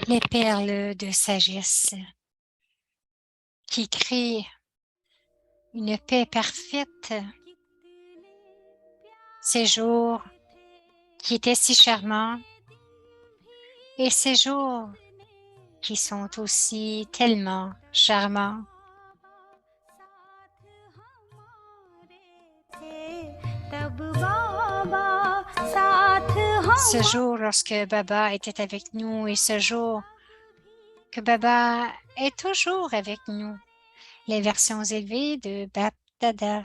les perles de sagesse qui créent une paix parfaite, ces jours qui étaient si charmants et ces jours qui sont aussi tellement charmants. Ce jour lorsque Baba était avec nous et ce jour que Baba est toujours avec nous. Les versions élevées de Bap Dada.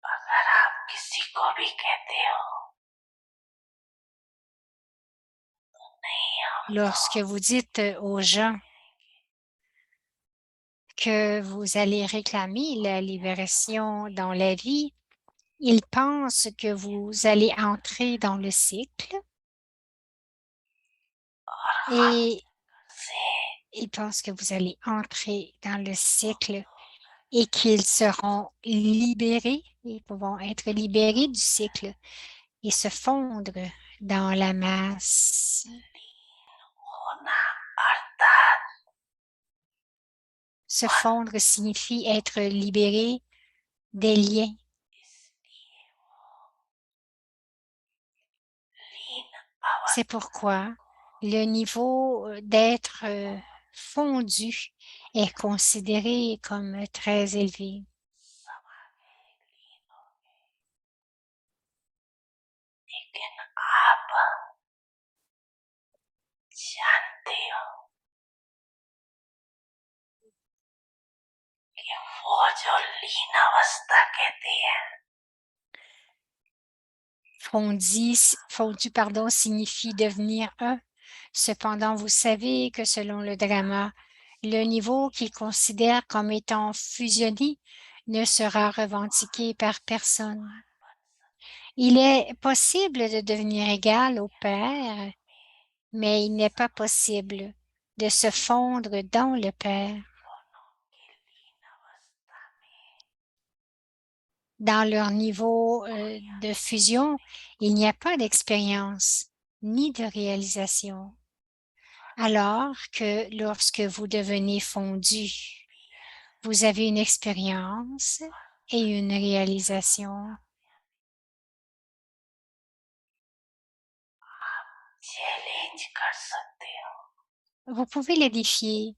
अगर आप किसी को भी कहते हो तो नहीं हम Lorsque vous dites aux gens que vous allez réclamer la libération dans la vie, ils pensent que vous allez entrer dans le cycle और हद et से ils pensent que vous allez entrer dans le cycle et qu'ils seront libérés, ils vont être libérés du cycle et se fondre dans la masse. होना अर्थात Se fondre signifie être libéré des liens. इसलिए वो लीन C'est अवस्था pourquoi le niveau d'être fondu est considéré comme très élevé. समागे लीन होगे लेकिन आप जानते हो कि वो जो लीन अवस्था कहते हैं Fondu, pardon, signifie devenir un. Cependant, vous savez que selon le drama, le niveau qu'il considère comme étant fusionné ne sera revendiqué par personne. Il est possible de devenir égal au Père, mais il n'est pas possible de se fondre dans le Père. दोनों की लीन अवस्था में Dans leur niveau de fusion, il n'y a pas d'expérience ni de réalisation. Alors que lorsque vous devenez fondu, vous avez une expérience et une réalisation. Challenge कर सकते हो Vous pouvez les défier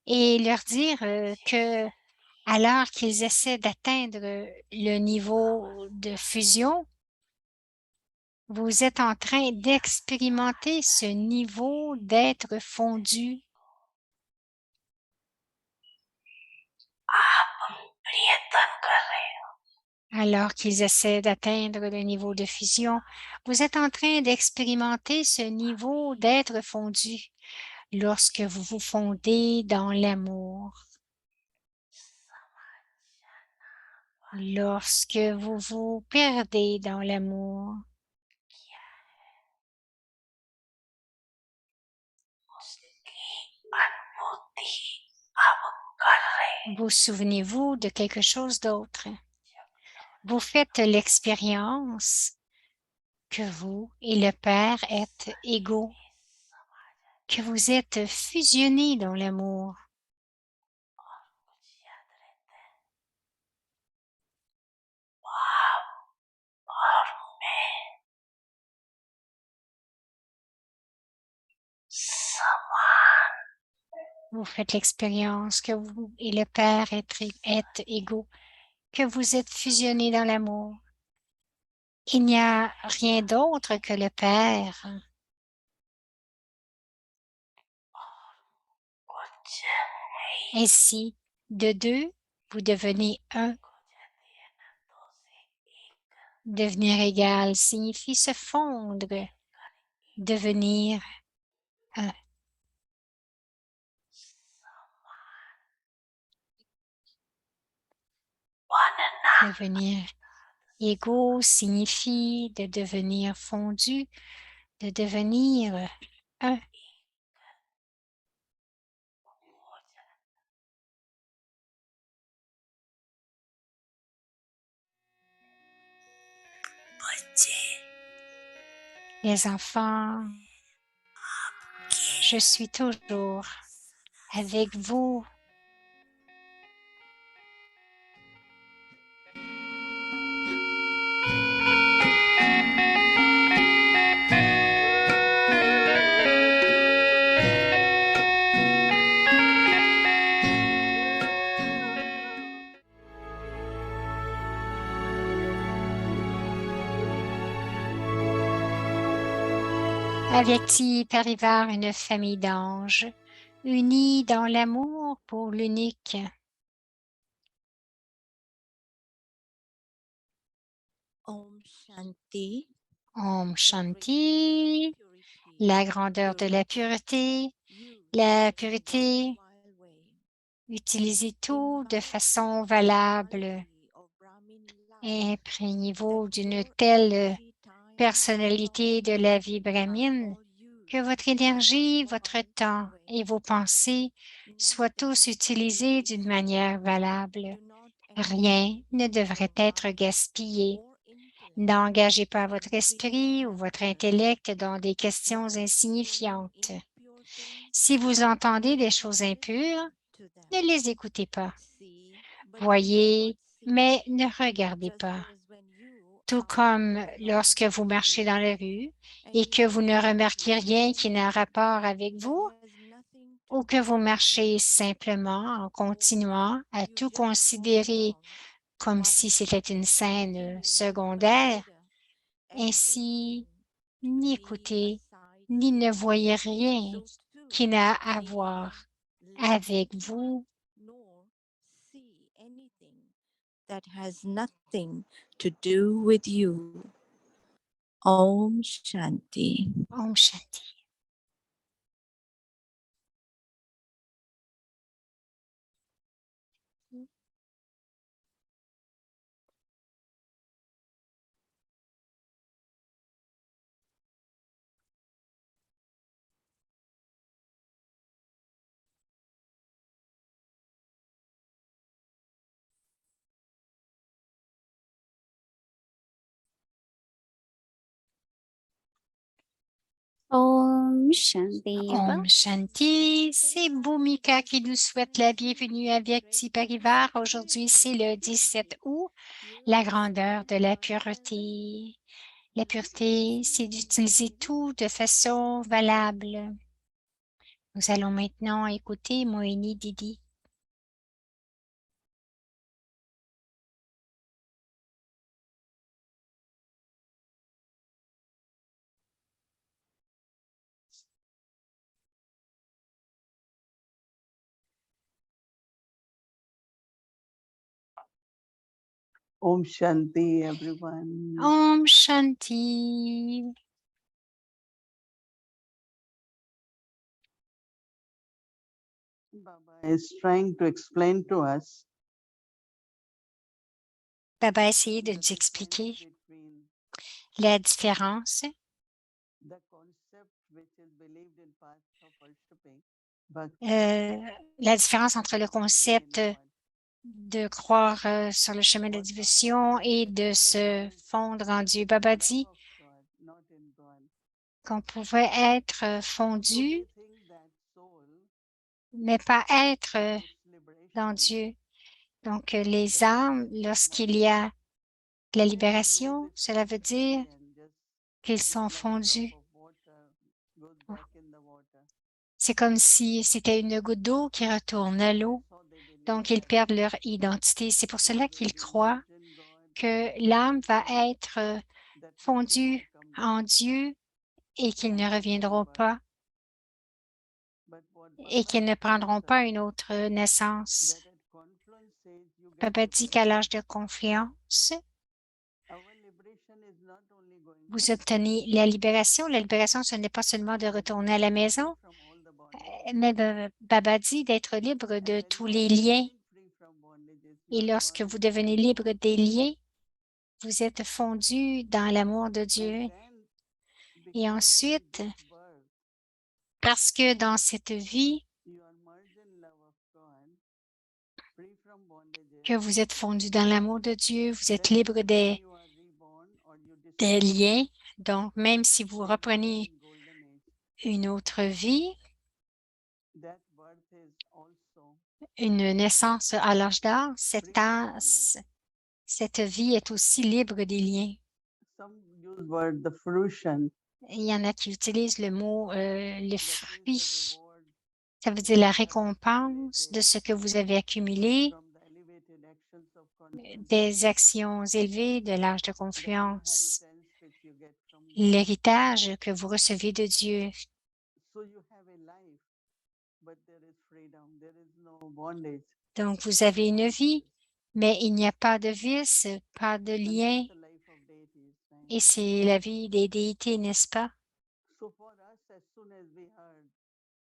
et leur dire que alors qu'ils essaient d'atteindre le niveau de fusion, vous êtes en train d'expérimenter ce niveau d'être fondu. आप प्रयत्न कर रहे हो Alors qu'ils essaient d'atteindre le niveau de fusion, vous êtes en train d'expérimenter ce niveau d'être fondu lorsque vous vous fondez dans l'amour. Lorsque vous vous perdez dans l'amour, किया उसकी अनुभूति अब कर रहे हैं vous souvenez-vous de quelque chose d'autre. Vous faites l'expérience que vous et le Père êtes égaux, que vous êtes fusionnés dans l'amour. कुछ याद रहता है आप और मैं समान Vous faites l'expérience que vous et le Père êtes égaux, que vous êtes fusionnés dans l'amour. Il n'y a rien d'autre que le Père. कुछ है ही Ainsi, de deux, vous devenez un. हो जाती है ना दो से एक Devenir égal signifie se fondre, devenir un. बनना Devenir égaux signifie de devenir fondu, de devenir un. हो जाता बच्चे Les enfants, je suis toujours avec vous. Averti Parivar, une famille d'anges, unis dans l'amour pour l'unique. Om Shanti. Om Shanti, la grandeur de la pureté, utilisez tout de façon valable. Imprégnez-vous d'une telle personnalité de la vie brahmine que votre énergie, votre temps et vos pensées soient tous utilisés d'une manière valable. Rien ne devrait être gaspillé. N'engagez pas votre esprit ou votre intellect dans des questions insignifiantes. Si vous entendez des choses impures, ne les écoutez pas. Voyez, mais ne regardez pas. Tout comme lorsque vous marchez dans la rue et que vous ne remarquez rien qui n'a rapport avec vous, ou que vous marchez simplement en continuant à tout considérer comme si c'était une scène secondaire. Ainsi, ni écoutez, ni ne voyez rien qui n'a à voir avec vous. That has nothing to do with you. Om Shanti. Om Shanti. Om Shanti. Om Shanti, c'est Bhumika qui nous souhaite la bienvenue à Vyakti Parivar. Aujourd'hui, c'est le 17 août, la grandeur de la pureté. La pureté, c'est d'utiliser tout de façon valable. Nous allons maintenant écouter Mohini Didi. Om Shanti, everyone. Om Shanti. Baba is trying to explain to us Baba a essayé de nous expliquer la différence the concept which is believed in path of worshipping, la différence entre le concept de croire sur le chemin de la dévotion et de se fondre en Dieu. Baba dit qu'on pouvait être fondu, mais pas être dans Dieu. Donc, les âmes, lorsqu'il y a la libération, cela veut dire qu'ils sont fondus. C'est comme si c'était une goutte d'eau qui retourne à l'eau. Donc, ils perdent leur identité. C'est pour cela qu'ils croient que l'âme va être fondue en Dieu et qu'ils ne reviendront pas et qu'ils ne prendront pas une autre naissance. Papa dit qu'à l'âge de confiance, vous obtenez la libération. La libération, ce n'est pas seulement de retourner à la maison, mais Baba dit d'être libre de tous les liens. Et lorsque vous devenez libre des liens, vous êtes fondu dans l'amour de Dieu. Et ensuite, parce que dans cette vie, que vous êtes fondu dans l'amour de Dieu, vous êtes libre des liens. Donc, même si vous rebirth reprenez in golden age, une autre vie, that birth is also une naissance à l'âge d'or, free from bondage. cette vie est aussi libre des liens. Some use word the fruition. Il y en a qui utilisent le mot le That means the fruit. reward Ça veut dire what la you have récompense de accumulated ce que vous avez accumulé, from the elevated actions of conscience, des actions élevées de l'âge de the confiance, inheritance which you get from God. l'héritage que vous recevez de Dieu. So you have a life, but there is freedom. There is no bondage. Donc, vous avez une vie, mais il n'y a pas de vice, pas de And lien, that's the life of deities, right? et c'est la vie des déités, n'est-ce pas? So for us, as soon as we heard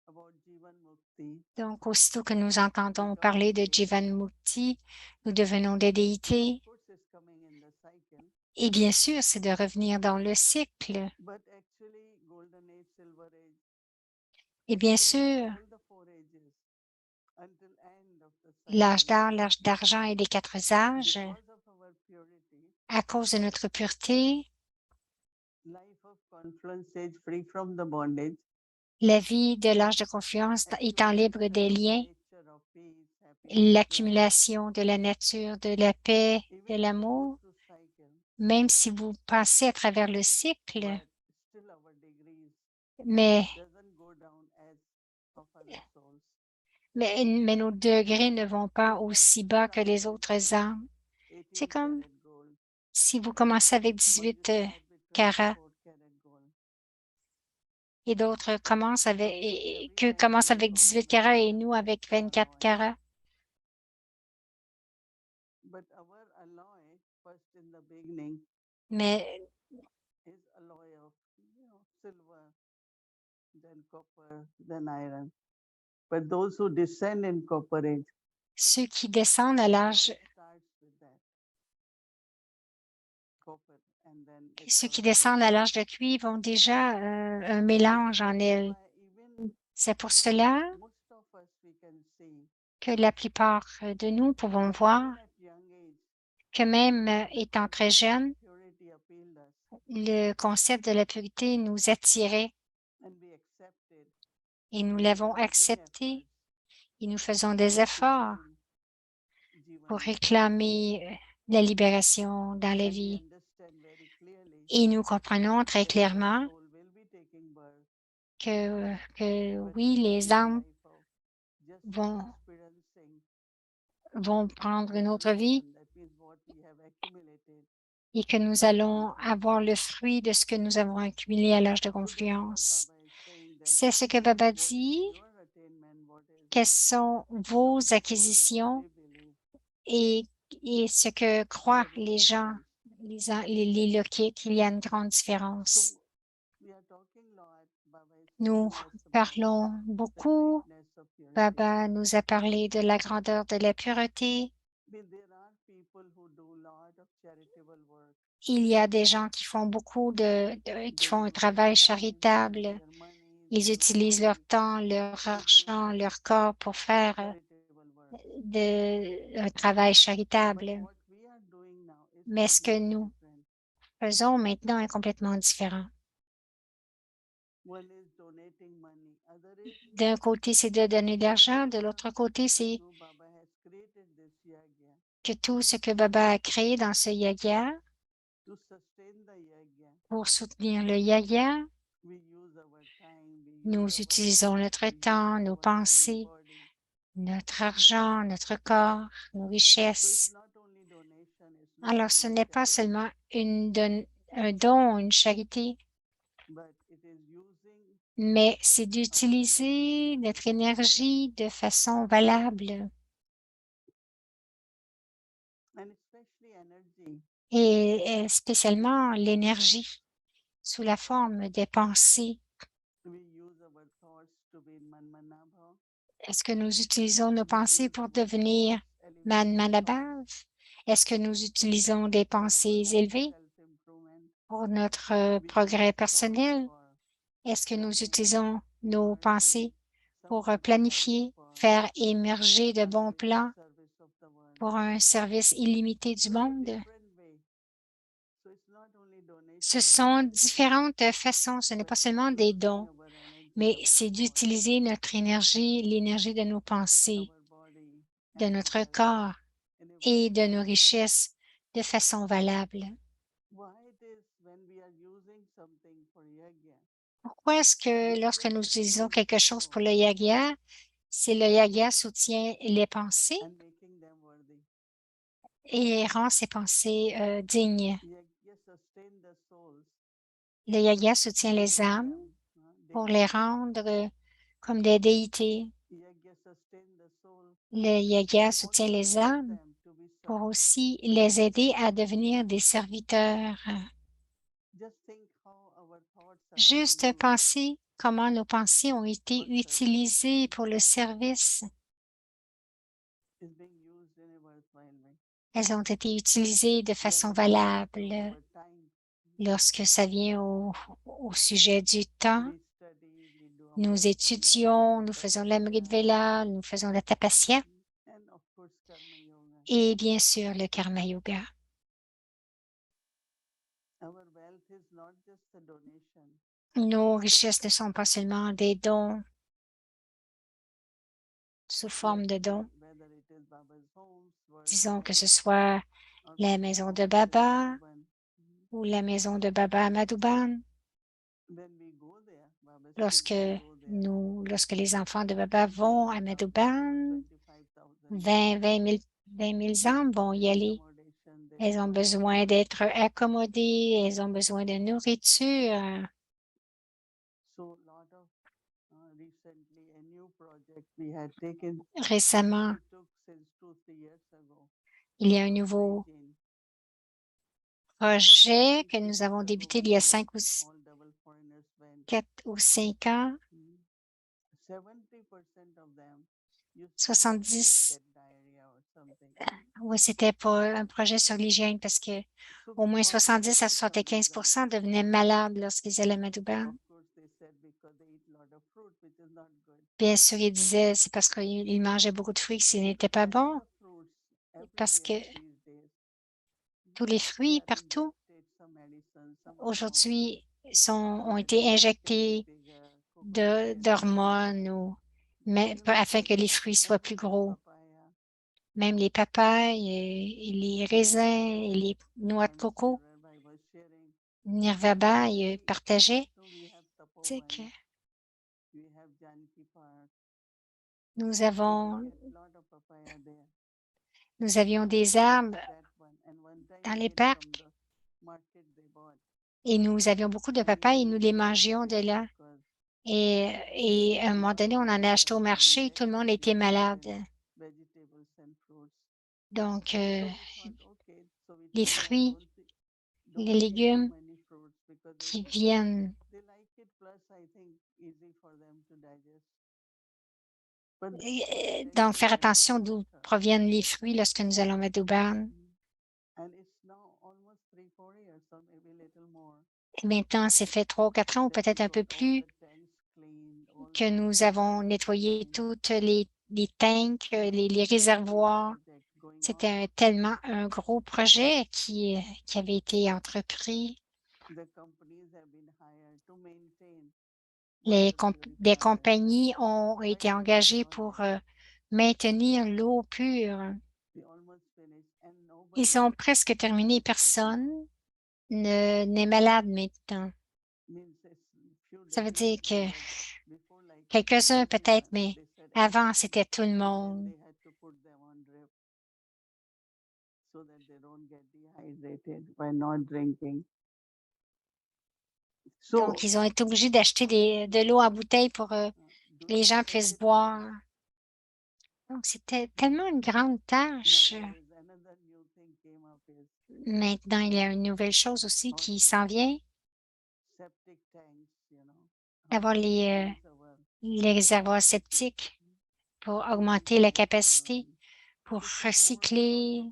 about Jivan Mukti, Donc, aussitôt que nous entendons parler de Jivanmukti, nous devenons des déités. of course, is coming in the cycle, Et bien sûr, c'est de revenir dans le cycle. but actually, golden age, silver age, Et bien actually, sûr, all the four ages until end of the l'âge cycle, d'or, l'âge d'argent et les quatre âges, because of our purity, à cause de notre pureté, life of confluence stage free from the bondage, la vie de l'âge de confiance étant libre accumulation des of the liens, nature of peace, happiness, love, l'accumulation de la nature, de la paix, even de if we go l'amour, through cycle, même si vous passez à travers le cycle, but still our degrees mais, doesn't go down as of other souls. mais nos degrés ne vont pas It's like aussi bas que les starting autres from âmes. C'est 18 comme karat gold, si vous commencez avec one will 18 start with carats 24 karat gold. et d'autres commencent avec, So every que time we commencent are avec 18 talking carats about et nous avec 24 alloy, carats. but our alloy first in the beginning Mais is alloy of silver, then copper, then iron. But those who descend in copper age, ceux qui descendent à their l'âge, alloy starts with that copper, and then it ceux qui further descendent à develops. l'âge de cuivre ont déjà un So mélange en that's elles. why even C'est pour cela most of us we can see que la plupart de nous pouvons that voir even at young age, que même the étant très concept of jeunes, purity appealed us, le concept de la pureté nous attirait and we accepted, et nous and we are l'avons making accepté efforts et nous faisons des to efforts claim Jivan pour Mukti. réclamer la libération dans la And we vie. understand very clearly Et nous comprenons très that our clairement soul will be taking birth, que but oui, it will les be a âmes life of just vont, experiencing vont prendre the une autre vie fruition, that means what we have accumulated. et que nous allons avoir le fruit de ce que nous avons accumulé à l'âge de So that's what confiance. Baba is saying, that C'est ce que Baba what is dit, your attainment, what is quelles sont not vos according what acquisitions we believe, et, et ce que croient there is les gens, difference. les loquites, il y a une grande So différence. we are talking lot, Baba is Nous telling us about parlons the beaucoup. greatness of purity. Baba nous a parlé de la grandeur de la pureté. But there are people who do lot of charitable work. Il y a des gens qui font qui They font un use their travail time, charitable. their money, Ils their utilisent leur body temps, leur to do argent, leur corps pour faire charitable work. un travail But charitable. what we are doing now is Mais ce que completely nous different. faisons maintenant est complètement différent. One is donating money, other is D'un côté, c'est de donner de l'argent. De whatever l'autre côté, c'est Baba has created this yagya que tout ce que Baba a créé dans ce yagya to sustain the yagya. pour soutenir le yagya, We use our time, we use nous our utilisons money, notre we use temps, nos our money, pensées, body. notre argent, notre corps, nos So it's richesses. not only donation, it's not Alors, ce only n'est pas charity, seulement un don, une charité, but it is using mais c'est our energy d'utiliser in a notre fruitful way. énergie de façon valable And especially energy. et spécialement l'énergie sous la forme des pensées. We use our thoughts to be in Manmanabha. Est-ce que nous utilisons nos We pensées use pour our devenir thoughts, elevated thoughts, Manmanabav? Est-ce que nous utilisons des for our pensées own élevées self-improvement. pour notre We progrès use thoughts personnel? for Est-ce que nous planning, utilisons nos emerging pensées pour something higher planifier, for faire émerger de bons unlimited plans service of the world? pour un service illimité du So in a monde? different way. So it's not only Ce sont différentes façons. Ce n'est pas seulement des dons, mais c'est d'utiliser notre énergie, l'énergie de nos pensées, de notre corps et de nos richesses de façon valable. Pourquoi est-ce que lorsque nous utilisons quelque chose pour le yagya, c'est le yagya soutient les pensées et rend ces pensées dignes. Le yagya soutient les âmes pour les rendre comme des déités. Le yagya soutient les âmes pour aussi les aider à devenir des serviteurs. Juste penser comment nos pensées ont été utilisées pour le service. Elles ont été utilisées de façon valable lorsque ça vient au sujet du temps. Nous étudions, nous faisons l'Amrit Vela, nous faisons la Tapasya et bien sûr le Karma Yoga. Nos richesses ne sont pas seulement des dons sous forme de dons. Disons que ce soit la maison de Baba ou la maison de Baba à Madhuban. Lorsque les enfants de Baba vont à Madhuban, 20 000 âmes vont y aller. Elles ont besoin d'être accommodées, elles ont besoin de nourriture. Récemment, il y a un nouveau projet que nous avons débuté il y a 4 ou 5 ans. 70, oui, c'était pour un projet sur l'hygiène parce que au moins 70 à 75 devenaient malades lorsqu'ils allaient à Madhuban. Bien sûr, ils disaient c'est parce qu'ils mangeaient beaucoup de fruits que ce n'était pas bon, parce que tous les fruits partout aujourd'hui ont été injectés d'hormones afin que les fruits soient plus gros. Même les papayes, et les raisins et les noix de coco. Nirvaba partageait que nous avions des arbres dans les parcs et nous avions beaucoup de papayes et nous les mangions de là. Et à un moment donné, on en a acheté au marché, tout le monde était malade. Donc, les fruits, les légumes qui viennent. Donc, faire attention d'où proviennent les fruits lorsque nous allons à Madhuban. Et maintenant, c'est fait 3 ou 4 ans ou peut-être un peu plus que nous avons nettoyé toutes les tanks, les réservoirs. C'était tellement un gros projet qui avait été entrepris. Des compagnies ont été engagées pour maintenir l'eau pure. Ils ont presque terminé. Personne n'est malade maintenant. Ça veut dire que quelques-uns peut-être, mais avant, c'était tout le monde. Donc, ils ont été obligés d'acheter de l'eau en bouteille pour que les gens puissent boire. Donc, c'était tellement une grande tâche. Maintenant, il y a une nouvelle chose aussi qui s'en vient, d'avoir les réservoirs septiques pour augmenter la capacité, pour recycler.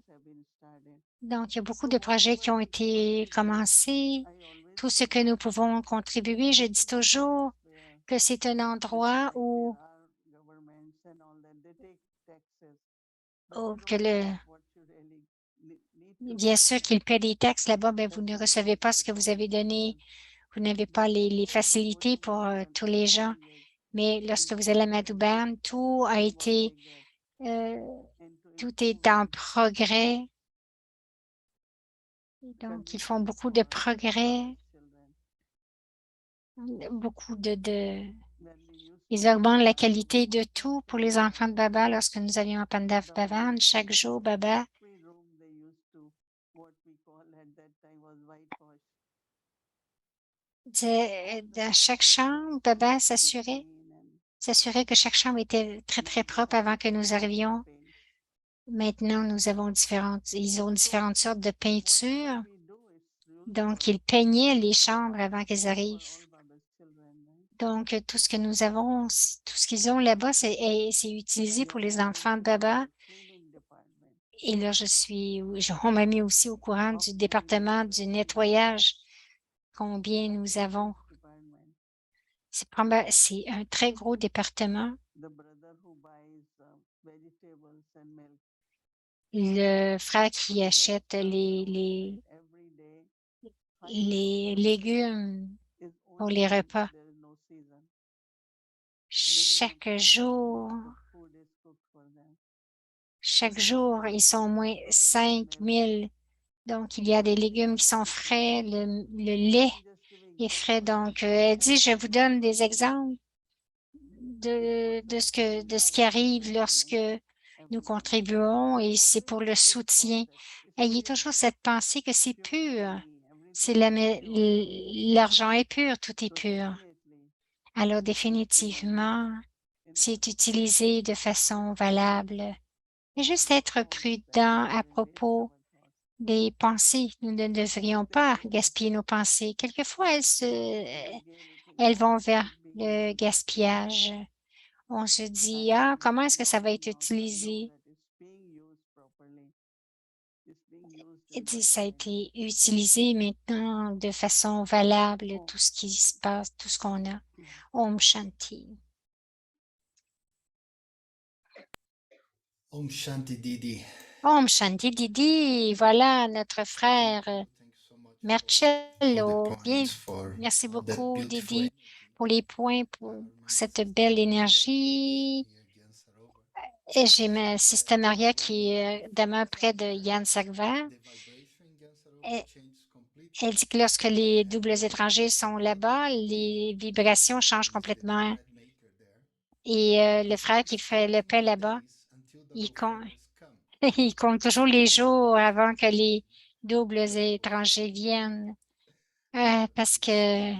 Donc, il y a beaucoup de projets qui ont été commencés. Tout ce que nous pouvons contribuer, je dis toujours que c'est un endroit où que Bien sûr qu'ils paient des taxes là-bas, mais vous ne recevez pas ce que vous avez donné. Vous n'avez pas les facilités pour tous les gens. Mais lorsque vous allez à Madouban, euh, tout est en progrès. Donc, ils font beaucoup de progrès, beaucoup ils augmentent la qualité de tout pour les enfants de Baba. Lorsque nous avions à Pandaf Bhavan, chaque jour, Baba, dans chaque chambre, Baba s'assurait que chaque chambre était très, très propre avant que nous arrivions. Maintenant, ils ont différentes sortes de peintures. Donc, ils peignaient les chambres avant qu'ils arrivent. Donc, tout ce que nous avons, tout ce qu'ils ont là-bas, c'est utilisé pour les enfants de Baba. Et là, on m'a mis aussi au courant du département du nettoyage, combien nous avons. C'est un très gros département. Le frère qui achète les légumes pour les repas. Chaque jour, ils sont au moins 5 000. Donc, il y a des légumes qui sont frais, le lait est frais. Donc, elle dit, je vous donne des exemples de ce qui arrive lorsque nous contribuons et c'est pour le soutien. Ayez toujours cette pensée que c'est pur. L'argent est pur, tout est pur. Alors, définitivement, c'est utilisé de façon valable. Et juste être prudent à propos des pensées. Nous ne devrions pas gaspiller nos pensées. Quelquefois, elles vont vers le gaspillage. On se dit, ah, comment est-ce que ça va être utilisé? Elle dit, ça a été utilisé maintenant de façon valable, tout ce qui se passe, tout ce qu'on a. Om Shanti. Om Shanti Didi. Om Shanti Didi, voilà notre frère Marcello. Bien, merci beaucoup Didi pour les points, pour cette belle énergie. Et j'ai ma Sister Maria qui demeure près de Yann Sagva. Elle dit que lorsque les doubles étrangers sont là-bas, les vibrations changent complètement. Et le frère qui fait le pain là-bas, il compte, il compte toujours les jours avant que les doubles étrangers viennent parce que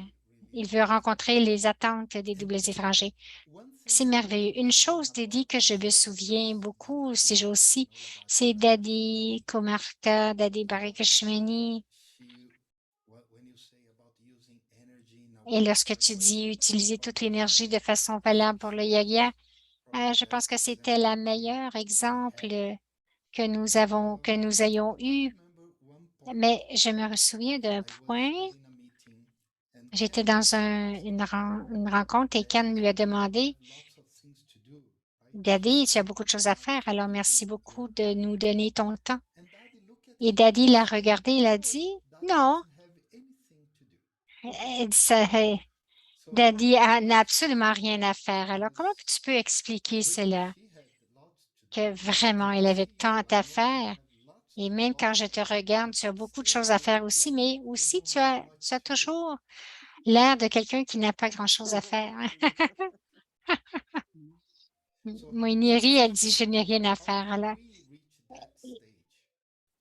il veut rencontrer les attentes des doubles étrangers. C'est merveilleux. Une chose, Didi, que je me souviens beaucoup, si j'ai aussi, c'est Dadi Komarka, Dadi Barikashmani. Et lorsque tu dis utiliser toute l'énergie de façon valable pour le yoga, je pense que c'était le meilleur exemple que nous ayons eu. Mais je me souviens d'un point. J'étais dans une rencontre et Ken lui a demandé, Daddy, tu as beaucoup de choses à faire, alors merci beaucoup de nous donner ton temps. Et Daddy l'a regardé, il a dit, non. Elle dit, Daddy n'a absolument rien à faire. Alors, comment tu peux expliquer cela? Que vraiment, il avait tant à faire. Et même quand je te regarde, tu as beaucoup de choses à faire aussi, mais aussi tu as toujours l'air de quelqu'un qui n'a pas grand-chose à faire. Moiniri, elle dit, je n'ai rien à faire. Alors,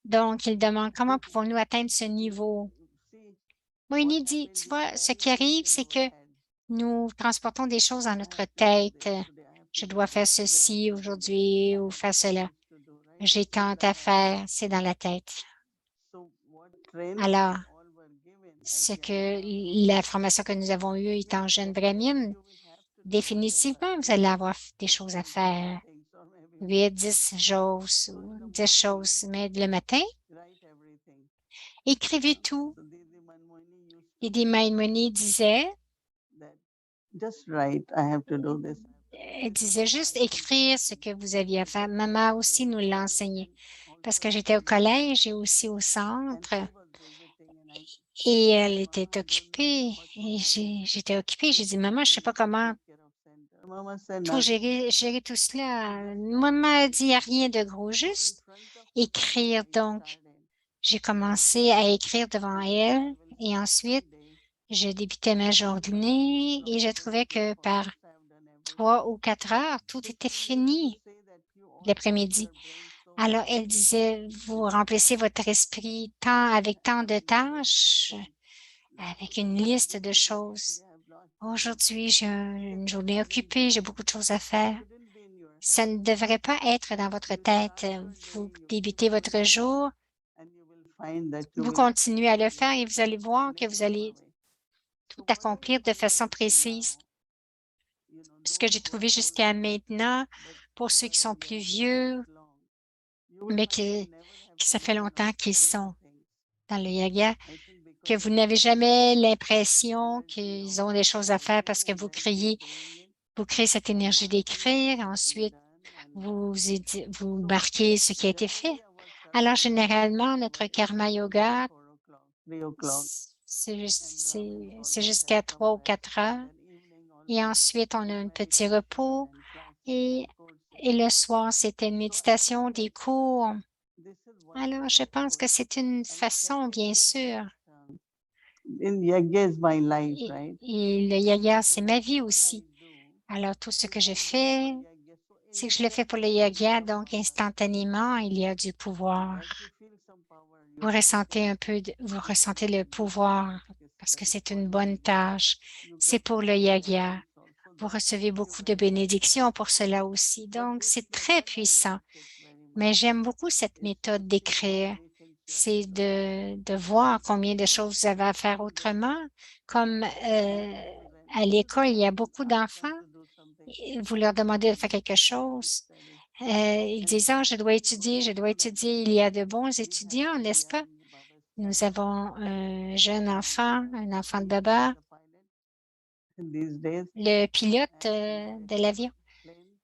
donc, il demande, comment pouvons-nous atteindre ce niveau? Moini dit, tu vois, ce qui arrive, c'est que nous transportons des choses dans notre tête. Je dois faire ceci aujourd'hui ou faire cela. J'ai tant à faire, c'est dans la tête. Alors, la formation que nous avons eue étant jeune brahmine, définitivement, vous allez avoir des choses à faire. 8, 10 choses, mais le matin, écrivez tout. Didi Maimoni disait, elle disait juste écrire ce que vous aviez à faire. Maman aussi nous l'a enseigné. parce que j'étais au collège et aussi au centre and she was visiting and I et told elle her, était Mama, occupée what's your et homework? j'étais occupée. J'ai dit, Maman, je sais You pas can comment take care of center. Mama said tout nothing to do. gérer tout cela. You just Maman a dit, il n'y a rien de gros, so in juste front of écrire. it Donc, started. j'ai And commencé à écrire devant I said, I elle will et start my ensuite, day je débutais ma from 3 journée o'clock et je because trouvais que 3 4 par hours I have done everything. 3 ou 4 heures, tout So était she used to fini say that you occupied l'après-midi. your brain so Alors, much elle disait, vous remplissez votre esprit tant avec tant de and you waste of tâches, time. avec So une liste de today choses. I have lots Aujourd'hui, j'ai said une that journée shouldn't occupée, j'ai beaucoup de choses à faire. shouldn't be in your Ça head. ne devrait pas être dans votre You tête. start your Vous day, you keep débutez votre doing it, jour, and you will find that you vous will continuez à le accomplish faire et vous allez voir que next vous allez away. tout So whatever accomplir de you façon are doing précise. now, Ce que don't j'ai trouvé worry how jusqu'à long, maintenant, but pour ceux qui tomorrow sont when plus you get up vieux, long, you will mais find you never have que to ça fait look longtemps around to qu'ils do the sont things. dans le yoga, I think que because vous of n'avez your jamais l'impression energy qu'ils of ont des choses à faire writing parce que and then keep doing it, vous créez cette you énergie mark it what d'écrire, has been ensuite done and vous so marquez ce qui a été fait. generally our Alors, karma yoga généralement, starts notre about karma 3 to yoga, 4 o'clock, 3 o'clock, and Brahmins c'est always have jusqu'à some trois ou rest, quatre and heures. then evening Et always ensuite, on a un petit meditation repos. and classes Et, and courses. et le soir, c'était une So I méditation, felt des like cours. this is one Alors, way je of pense course. que c'est une I felt façon, it bien is sûr. just in yoga is my life, right? Et le yoga, So c'est ma vie whatever I aussi. do, Alors, tout ce is que je I'm doing fais, for yoga. So c'est que je le fais pour le instantly there is yoga, some donc power. instantanément, il y a du And pouvoir. as you feel some power, you Vous have to ressentez think un peu, vous this is ressentez le very good thing pouvoir parce que that is c'est for une bonne yoga. tâche. You C'est get pour le some yoga. blessings also. Vous That recevez gives you beaucoup de very high bénédictions power. pour cela aussi. But Donc, this c'est très method, I puissant. liked it very much. Mais j'aime beaucoup cette Is to méthode see how d'écrire. many things you have C'est to do. de voir combien de So choses vous avez à faire every day, autrement. Comme my children, à l'école, every il y a day beaucoup I ask d'enfants. them to do something. Et vous leur demandez de faire quelque They keep chose. studying. Ils And disent, they ah, are very good je dois students. étudier. Il y a de bons We have étudiants, n'est-ce Priya pas? in Baba's Nous class, avons un jeune and enfant, un enfant de he is Baba, the pilot these days, le pilote and he de flies l'avion. plane.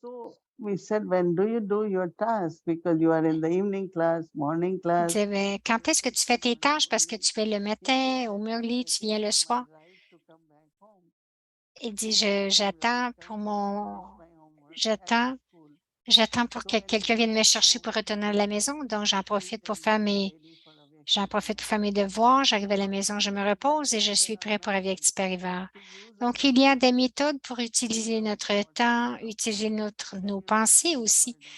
So we said, when do you do your task? Because you are in the evening class, morning Il class. disait, ben, quand est-ce que tu fais tes tâches? Parce que tu fais le He said, matin, au I'm just Murli, tu waiting viens le for my soir. ride to come back home. Il dit, And I said, very j'attends pour kind, I will finish my homework at j'attends, the school. j'attends pour So que when he quelqu'un vienne me reaches chercher home, pour retourner à la maison. Donc, he said, now I'm ready for a j'en profite pour faire mes Parivar. devoirs. J'arrive à la maison, je me repose et je There suis are prêt pour methods Avyakti Parivar. to use Donc, our il y a time, des méthodes pour use utiliser our notre thoughts, temps, utiliser then nos you will pensées feel the aussi burden.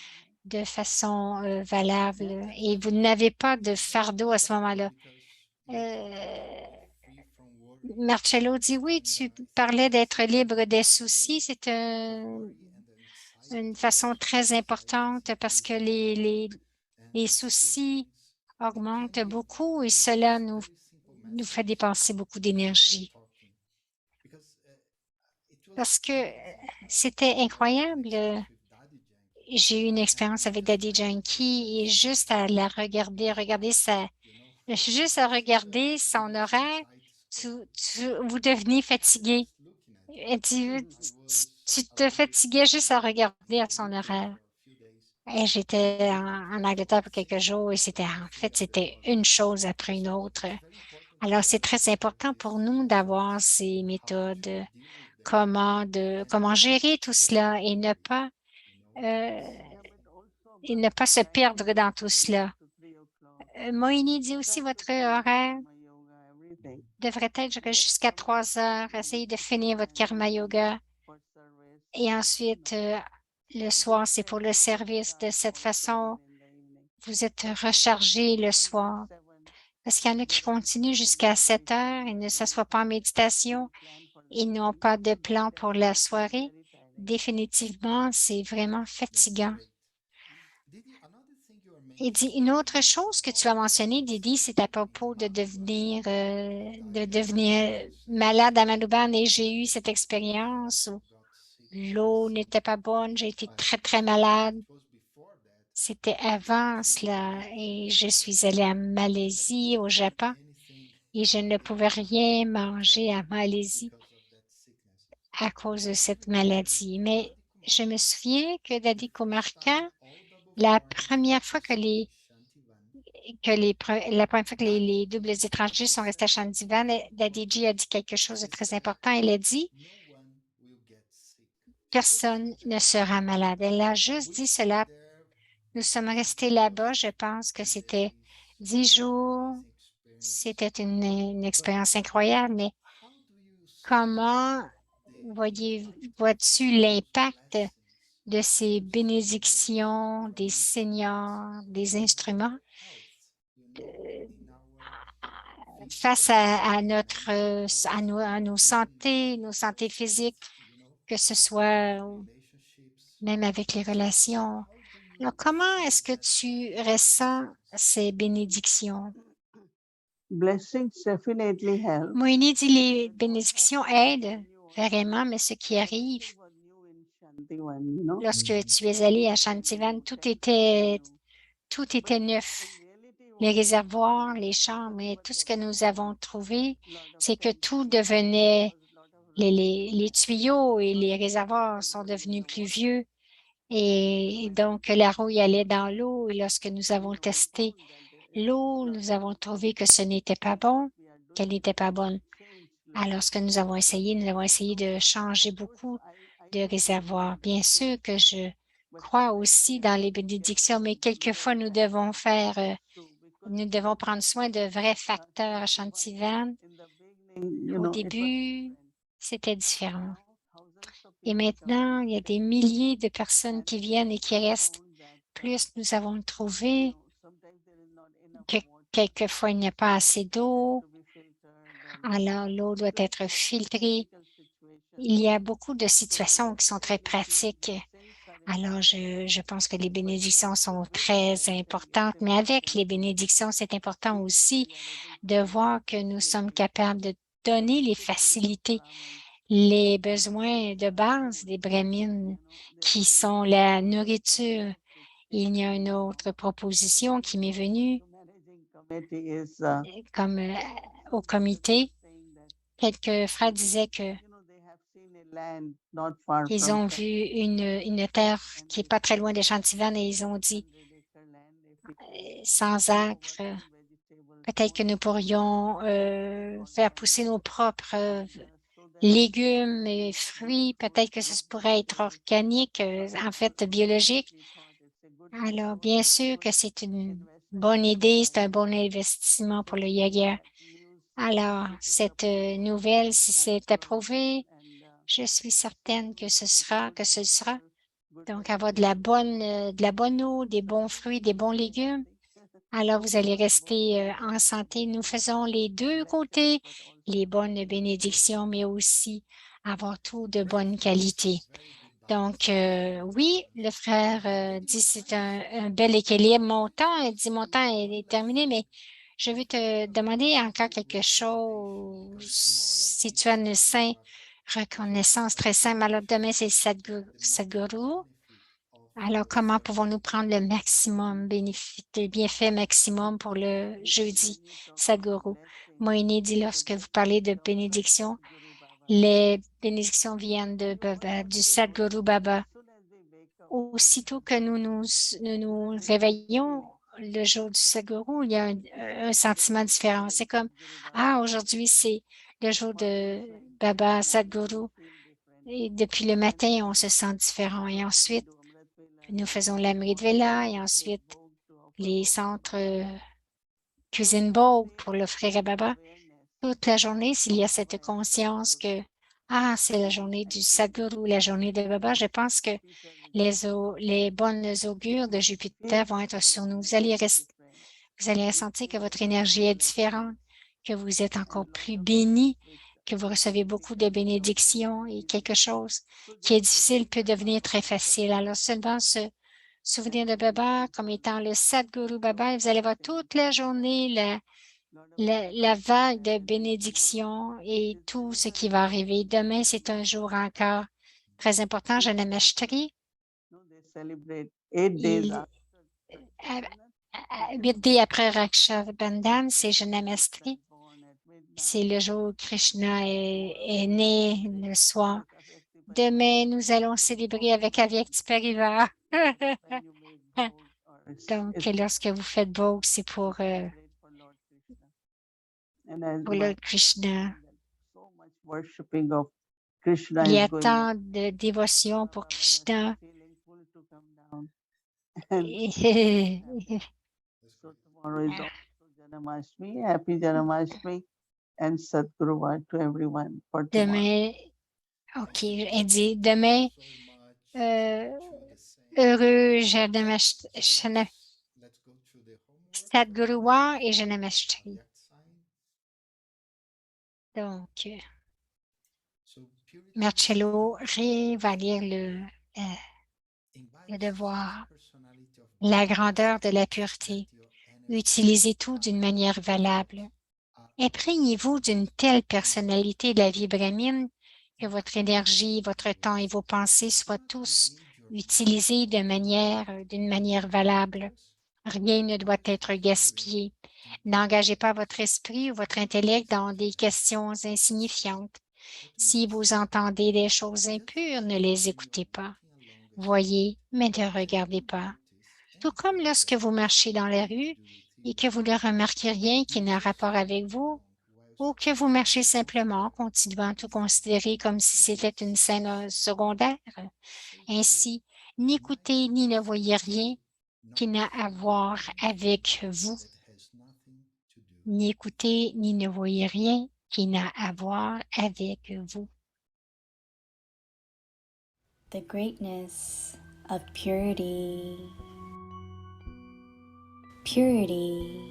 de façon valable. That's Et vous right. n'avez pas de That's fardeau à ce exactly moment-là. because you're Euh, completely free from worry, Marcello dit oui, and tu I think parlais that's d'être very libre des important, soucis. right? C'est The worry and the une anxiety façon actually très anxiety is importante parce que increasing, and les these two soucis things can augmentent lead beaucoup et to cela this very simple nous fait message dépenser beaucoup as you were d'énergie. talking, because it was Parce que amazing c'était an incroyable. experience with Daddy Yankee, J'ai eu une and expérience you avec just Daddy started to Yankee et just juste à la regarder, regarder juste à regarder son giving some horaire, sights of vous devenez fatigué. just looking at it. Elle dit, I tu, was tu te away fatiguais juste à regarder à from son UK horaire. for a few days, Et j'étais and en for Angleterre pour quelques seeing jours et the en food fait, at the c'était airport. une chose après une So autre. it's very important Alors, for c'est us très to have important pour these nous d'avoir methods ces on how méthodes, to deal with them and comment not gérer tout get cela overwhelmed, euh, because Yeah, but also et ne pas Baba, se try to perdre wake dans tout up close cela. to 3 o'clock. Moïni dit aussi Try to votre finish horaire karma yoga, everything. devrait être Then jusqu'à come back 3 home heures. and Essayez de sit down finir votre and karma do yoga. for service Et and ensuite, le this soir, c'est way pour I le think you will service. De charge cette more again façon, in the evening. vous êtes But some rechargé le people go soir. 7, Parce qu'il y en a they qui don't continuent they jusqu'à don't 7 take heures et ne then s'assoient pas en méditation. don't plan for the Ils n'ont evening. pas de plan That pour la also can be soirée. very tiring. Définitivement, c'est vraiment that's fatigant. great. Didi, another thing you are Et dit, mentioning une autre is chose que tu about as mentionné, getting Didi, sick c'est à in propos Oman because de Daddy Yankee devenir was malade à Manouban et j'ai eu away cette and expérience où got sick in l'eau sea. n'était pas bonne, j'ai été But très, très malade. it was before that C'était that you avant actually cela met et je suis allée Daddy à Yankee. But you Malaisie, au couldn't eat Japon, anything et je ne pouvais rien manger à heavy Malaisie because of that sickness. à cause I de do cette remember maladie. Mais Daddy je me Kumarka, souviens que the Daddy first time Komarka, all double La première fois que les, la première fois que Not les doubles étrangers sont restés à Shandivan, la DG a dit quelque chose de très important. Elle a dit, no one will get sick. personne ne sera malade. Elle a juste dit We were cela. there. Nous sommes It restés was là-bas, je pense que 10 c'était days, 10 jours. amazing experience. C'était une expérience incroyable, mais How do you see comment the vois-tu l'impact blessings de ces of such a bénédictions des wonderful seigneurs, des in instruments our health, in our face physical à notre, à nos santé physiques, que ce soit relationships? même avec les relations. How do Alors, you comment feel est-ce que that tu ressens blessings? ces bénédictions? Blessings definitely help. Moïni dit les But what bénédictions happens aident when you vraiment, mais ce qui arrive everything was new in Shantivan. lorsque tu es allé à Shantivan, tout était neuf. In reality, Les what we réservoirs, found, les chambres, et whatever tout ce que was nous avons open, trouvé, lot of c'est que tout tanks, there devenait, was lot of rusting les and tuyaux et lot les of roughing réservoirs was sont going in devenus the plus water. vieux. And Et when donc, we la tested rouille allait dans l'eau. Et lorsque nous avons we testé found that it's l'eau, not nous avons good. trouvé que ce n'était pas So what bon, we are qu'elle doing, n'était pas we bonne. changed lot Alors, of ce que nous avons essayé de changer of course, beaucoup I de do believe in réservoirs. Bien sûr blessings, que je but crois sometimes we aussi have dans to les be bénédictions, careful mais to know quelquefois, exactly what goes through because nous devons prendre soin de vrais facteurs à Chantivan. in the beginning, Au it was début, different. c'était différent. Now thousands of Et people come maintenant, il y a des milliers de personnes and qui viennent et qui we restent. found that Plus nous avons trouvé sometimes there is not enough que water, quelquefois, il n'y a pas assez water has d'eau. to be filtered Alors, l'eau doit so it's être a very filtrée. practical situation. Il y a beaucoup de So what situations I qui sont très say is these pratiques. blessings are Alors, important, je pense que les but bénédictions sont with the très blessing, it's importantes, mais avec important les to bénédictions, c'est important see that aussi we are able to de give voir que nous sommes facilities, capables de the donner les basic needs of facilités, Brahmins, les like besoins de base food. des brahmines, There qui is a sont new la proposal nourriture. which Il came y a in une now. autre proposition qui m'est venue The managing committee is comme au some brothers were comité. saying that Quelques frères disaient que they have seen a land not far ils from ont vu Shantivan, une terre and qui est they pas très said loin de that Chantivan et ils ont 500 dit acre land if we can sans grow our acre, own vegetables, peut-être que own nous fruits, pourrions faire pousser nos organic, propres so that légumes et fruits. Peut-être que ça pourrait être organique, en fait biologique. we thought it's a good Alors, proposal, bien it's a sûr good que c'est une investment bonne for the idée, c'est un Yagyas. bon investissement pour So le if Yaga. that news, Alors, if it's cette approved, nouvelle, si I'm c'est sure, approuvé, and je suis certaine we will get a good que ce sera. water, good Donc, avoir vegetables. de la bonne eau, des So bons we fruits, will des bons stay légumes. healthy. Alors, vous allez Both rester sides en of it. santé. Nous faisons les deux Blessings, côtés, but also les bonnes quality. bénédictions, mais aussi avant tout de Great. bonne qualité. Very good Donc, balance. oui, le frère Maybe dit my c'est final un thought bel équilibre. Mon is temps, il dit mon temps one est last terminé, mais je veux te demander encore quelque recommendation chose. because tomorrow Si is tu as une Sat Guru reconnaissance très simple, alors demain c'est the Sadhguru. maximum benefit of Alors, comment Sat pouvons-nous prendre le maximum le bienfait maximum pour le jeudi, When you talk about Sadhguru? blessing, Moïni dit, the lorsque vous parlez blessings de come from bénédiction, Sadhguru Baba. les bénédictions viennent de What Baba, du must you know Sadhguru that as Baba. soon as we wake up on Aussitôt que Sadhguru, nous there nous is a réveillons feeling. le jour du Sadhguru, il y a un Today sentiment is the différent. day C'est comme, Sadhguru Baba ah, came. aujourd'hui, c'est le jour Morning de is like Baba morning we Sadhguru. feel different. Et depuis le Then matin, on we se sent différent. Et ensuite, do Amrit Vela, nous then faisons we l'Amrit offer Vela et the ensuite bhog to offer les bhog to centres Baba. So cuisine bowl every pour day l'offrir there à is Baba. awareness Toute la journée, s'il of y a Baba cette and conscience Sadhguru. que, ah, c'est la journée I du think Sadhguru, la journée de Baba, je pense que Jupiter will be les bonnes augures de feel Jupiter vont être your sur nous. energy is different. Vous allez You ressentir que feel votre more énergie est blessings différente, que vous êtes and encore lot plus of béni, benefits que vous will recevez be beaucoup de becoming your way bénédictions et easily. quelque chose So qui est just difficile peut remember devenir Baba très as facile. Sadhguru Alors Baba seulement se souvenir and de you will Baba comme enjoy étant le Sadhguru lot of Baba et vous allez voir blessings toute la and journée lot of la benefits vague de ahead. And tomorrow bénédictions et is tout ce another qui va arriver. important Demain, day. c'est un jour encore très important. Feast Janamastri. no, they celebrate 8 days Il, after à, Raksha Bandhan. 8 après Raksha Bandhan, c'est Krishna is Janamastri. born at C'est midnight. le jour où Krishna Tomorrow est we will né le celebrate soir. Avakta Parivar. Demain, nous allons You célébrer offer avec bhog Avyakti Parivar. when you make bhog. Donc, it's lorsque vous faites Bhog, c'est pour celebrate for Lord Krishna. And as Lord my Krishna. so much worshipping of Krishna Il y is a going tant on. de dévotion pour Baba Krishna. must be feeling full to come down. And Et- That's so great. tomorrow is also Janmashtami. Happy Janmashtami and Sadguru Vaid to everyone for tomorrow. Demain, OK, elle dit Thank demain, you so much. euh, To the same. heureux So let's go through the homework. Sadguruwa et On Janamashri. the other side. Donc, So purity Marcello Ré va lire le invites devoir, the personality of la God grandeur de la that pureté. your energy Utilisez tout d'une manière valable. Imprégnez-vous d'une telle personnalité de la vie brahmine que votre énergie, votre temps et vos pensées soient tous utilisés d'une manière valable. Rien ne doit être gaspillé. N'engagez pas votre esprit ou votre intellect dans des questions insignifiantes. Si vous entendez des choses impures, ne les écoutez pas. Voyez, mais ne regardez pas. Tout comme lorsque vous marchez dans la rue et que vous ne remarquez rien qui n'a rapport avec vous, ou que vous marchez simplement en continuant à tout considérer comme si c'était une scène secondaire. Ainsi, n'écoutez ni ne voyez rien qui n'a à voir avec vous. N'écoutez ni ne voyez rien qui n'a à voir avec vous. The greatness of purity. Purity,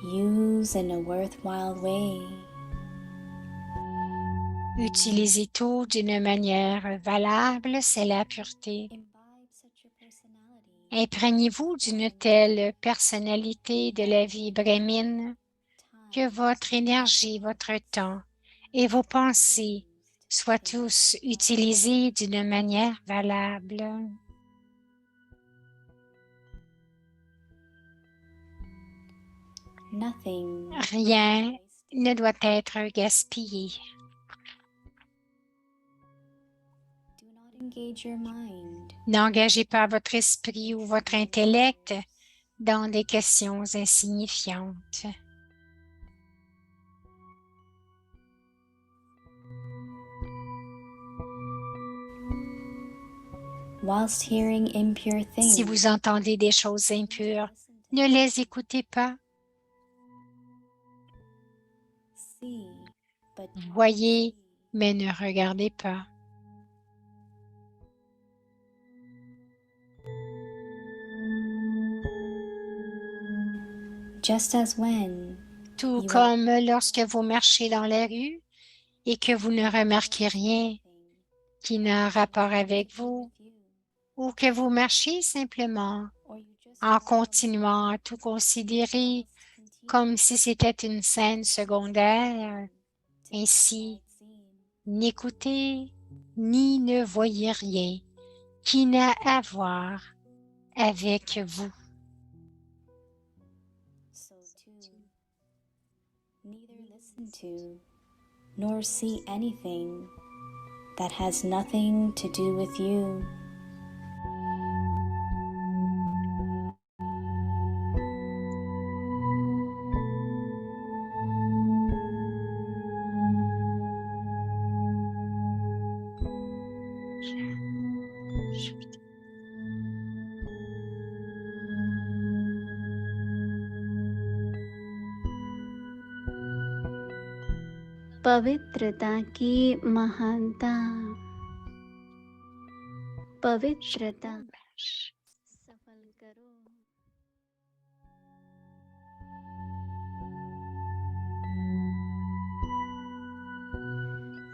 use in a worthwhile way. Utilisez tout d'une manière valable, c'est la pureté. Imbibe such a personality. Imprégnez-vous d'une telle personnalité de la vie brahmine que votre énergie, votre temps et vos pensées soient tous utilisés d'une manière valable. Nothing Rien ne doit être gaspillé. Do not engage your mind. N'engagez pas votre esprit ou votre intellect dans des questions insignifiantes. Whilst hearing impure things, Si vous entendez des choses impures, ne les écoutez pas. see, but do not Voyez, see. mais ne regardez pas. Just as when Tout you comme lorsque vous marchez dans la rue et que vous ne remarquez rien qui n'a rapport avec vous, ou que vous marchez simplement en continuant à tout considérer comme si c'était une scène secondaire. Ainsi, n'écoutez ni ne voyez rien qui n'a à voir avec vous. So too, neither listen to nor see anything that has nothing to do with you. पवित्रता की महानता पवित्रता सफल करो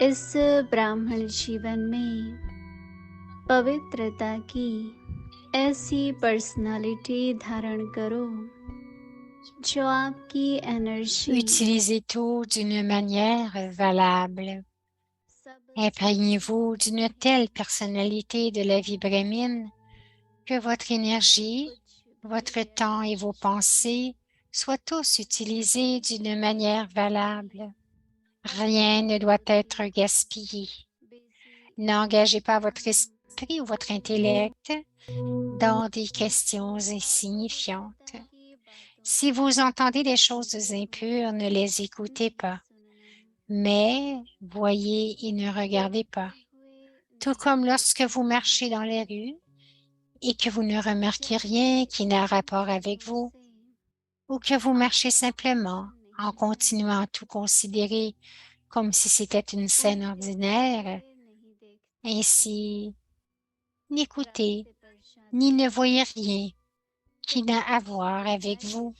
इस ब्राह्मण जीवन में पवित्रता की ऐसी पर्सनालिटी धारण करो जो आपकी energy Utilisez tout d'une manière valable. Imprégnez-vous d'une telle personnalité de la vie brahmine que votre énergie, votre temps et vos pensées soient tous utilisés d'une manière valable. Rien ne doit être gaspillé. N'engagez pas votre esprit ou votre intellect dans des questions insignifiantes. Si vous entendez des choses impures, ne les écoutez pas, mais voyez et ne regardez pas. Tout comme lorsque vous marchez dans les rues et que vous ne remarquez rien qui n'a rapport avec vous, ou que vous marchez simplement en continuant à tout considérer comme si c'était une scène ordinaire. Ainsi, n'écoutez ni ne voyez rien qui n'a à voir avec vous.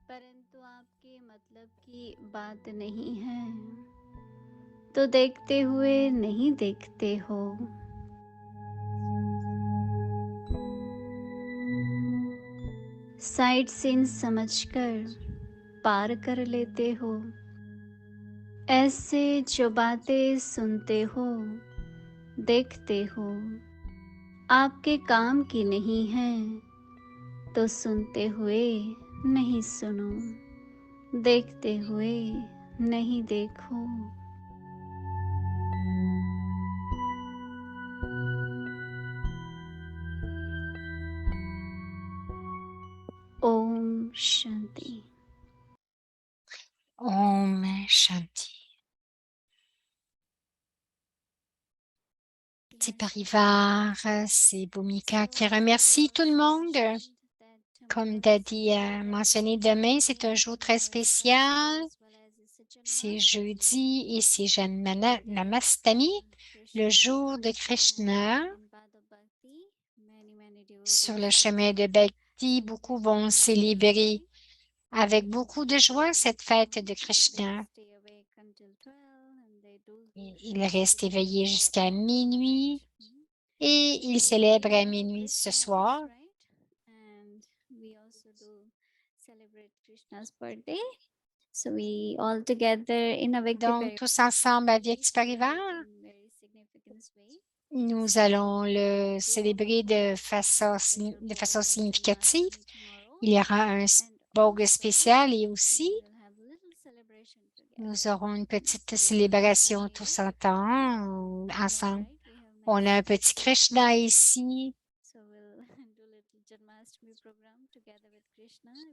परंतु आपके मतलब की बात नहीं है तो देखते हुए नहीं देखते हो। साइड सीन समझकर पार कर लेते हो। ऐसे जो बातें सुनते हो देखते हो आपके काम की नहीं है तो सुनते हुए नहीं सुनो, देखते हुए नहीं देखो। ओम Shanti. Om Shanti. Petit Parivar, c'est Bhumika qui remercie tout le monde. Comme Daddy a mentionné, demain, c'est un jour très spécial. C'est jeudi et c'est Janmastami, le jour de Krishna. Sur le chemin de Bhakti, beaucoup vont célébrer avec beaucoup de joie cette fête de Krishna. Il reste éveillé jusqu'à minuit et il célèbre à minuit ce soir. Donc, tous ensemble à Vyakti Parivar, nous allons le célébrer de façon significative. Il y aura un vogue spécial et aussi nous aurons une petite célébration tous ensemble. On a un petit Krishna ici.